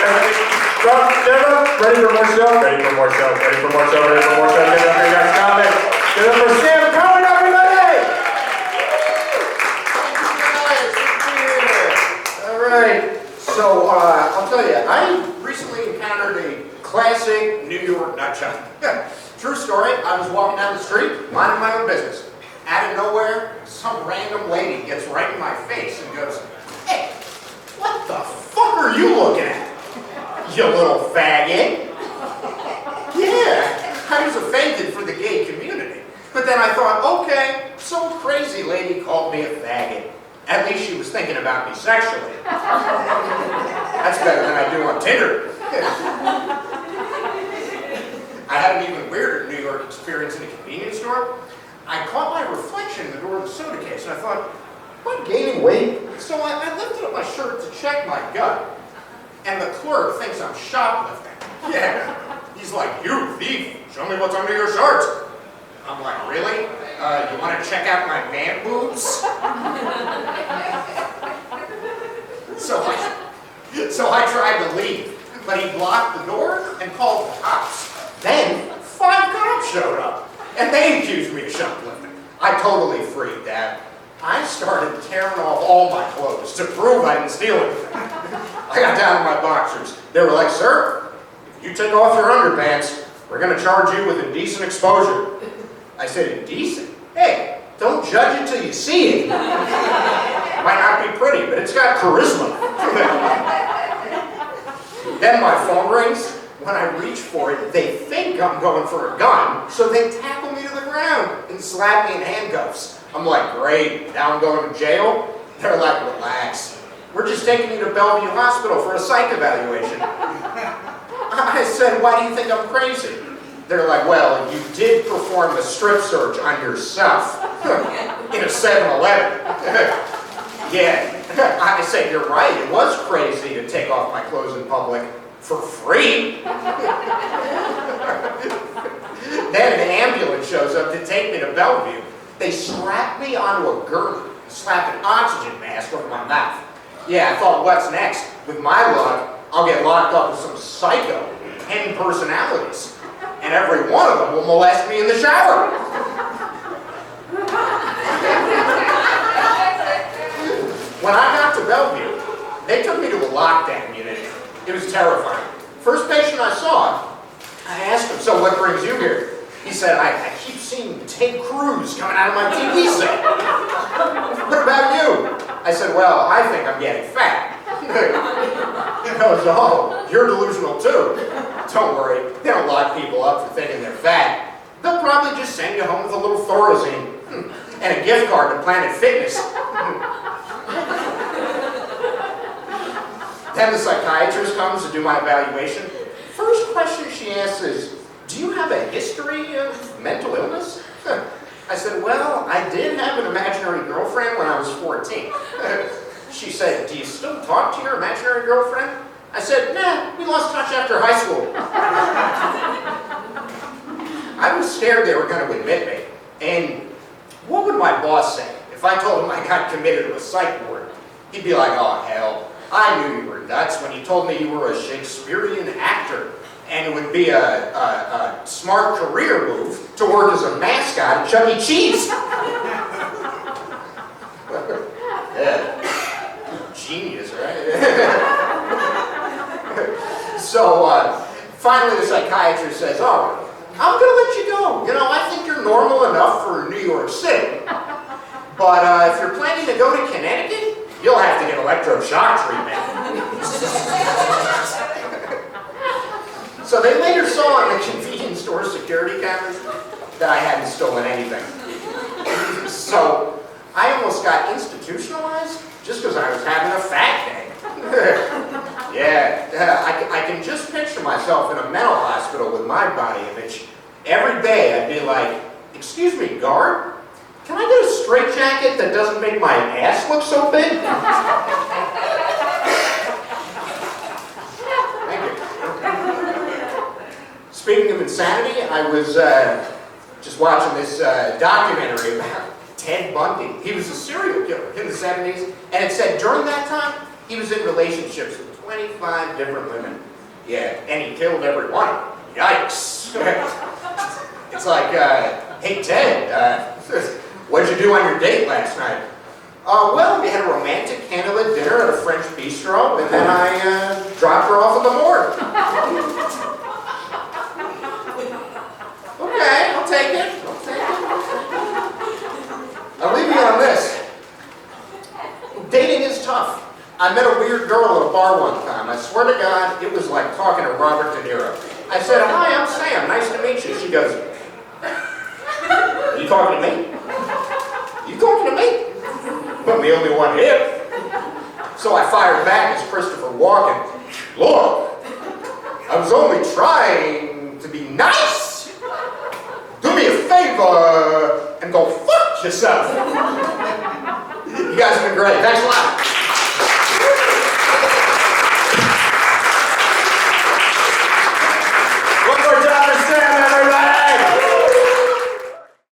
Ready for more show? Ready for more show? Ready for more show? Ready for more show? Get up for your next comment. Get up for Sam Cohen, everybody! All right. So I'll tell you, I recently encountered a classic New York nutshot. True story. I was walking down the street, minding my own business. Out of nowhere, some random lady gets right in my face and goes, "Hey, what the fuck are you looking at? You little faggot." Yeah, I was offended for the gay community. But then I thought, okay, some crazy lady called me a faggot. At least she was thinking about me sexually. That's better than I do on Tinder. I had an even weirder New York experience in a convenience store. I caught my reflection in the door of the soda case, and I thought, am I gaining weight? So I lifted up my shirt to check my gut, and the clerk thinks I'm shoplifting. Yeah. He's like, "You thief, show me what's under your shirt." I'm like, "Really? You want to check out my man boobs?" So I tried to leave, but he blocked the door and called the cops. Then 5 cops showed up, and they accused me of shoplifting. I totally freaked out. I started tearing off all my clothes to prove I didn't steal anything. I got down to my boxers. They were like, "Sir, if you take off your underpants, we're going to charge you with indecent exposure." I said, "Indecent? Hey, don't judge it till you see it. Might not be pretty, but it's got charisma." Then my phone rings. When I reach for it, they think I'm going for a gun, so they tackle me to the ground and slap me in handcuffs. I'm like, "Great, now I'm going to jail?" They're like, "Relax. We're just taking you to Bellevue Hospital for a psych evaluation." I said, "Why do you think I'm crazy?" They're like, "Well, you did perform a strip search on yourself in a 7-Eleven. Yeah. I said, "You're right, it was crazy to take off my clothes in public for free." Then an ambulance shows up to take me to Bellevue. They strap me onto a gurney and slap an oxygen mask over my mouth. Yeah, I thought, what's next? With my luck, I'll get locked up with some psycho with 10 personalities. And every one of them will molest me in the shower. When I got to Bellevue, they took me to a lockdown unit. It was terrifying. First patient I saw, I asked him, "So what brings you here?" He said, I keep seeing Ted Cruz coming out of my TV set." "What about you?" I said, "Well, I think I'm getting fat." He goes, "Oh, you're delusional too." "Don't worry, they don't lock people up for thinking they're fat. They'll probably just send you home with a little Thorazine and a gift card to Planet Fitness." Then the psychiatrist comes to do my evaluation. First question she asks is, "Do you have a history of mental illness?" I said, "Well, I did have an imaginary girlfriend when I was 14. She said, "Do you still talk to your imaginary girlfriend?" I said, "Nah, we lost touch after high school." I was scared they were going to admit me. And what would my boss say if I told him I got committed to a psych ward? He'd be like, "Oh, hell, I knew you were nuts when you told me you were a Shakespearean actor, and it would be a smart career move to work as a mascot at Chuck E. Cheese." Yeah. Genius, right? So finally the psychiatrist says, "All right, I'm going to let you go. You know, I think you're normal enough for New York City. But if you're planning to go to Connecticut, you'll have to get electroshock treatment." So they later saw on the convenience store security cameras that I hadn't stolen anything. So I almost got institutionalized just because I was having a fat day. Yeah, I can just picture myself in a mental hospital with my body image. Every day I'd be like, "Excuse me, guard, can I get a straitjacket that doesn't make my ass look so big?" Thank you. Speaking of insanity, I was just watching this documentary about Ted Bundy. He was a serial killer in the 70s, and it said during that time, he was in relationships with 25 different women. Yeah, and he killed every one of them. Yikes. It's like, hey Ted, what'd you do on your date last night? Well, we had a romantic candlelit dinner at a French bistro, and then I dropped her off at the morgue. Okay, I'll take it. I'll leave you on this. Dating is tough. I met a weird girl at a bar one time. I swear to God, it was like talking to Robert De Niro. I said, hi, I'm Sam. Nice to meet you. She goes, are you talking to me? You talking to me? Put me only one hip. So I fired back as Christopher Walken. Look, I was only trying to be nice. Do me a favor and go fuck yourself. You guys have been great. Thanks a lot.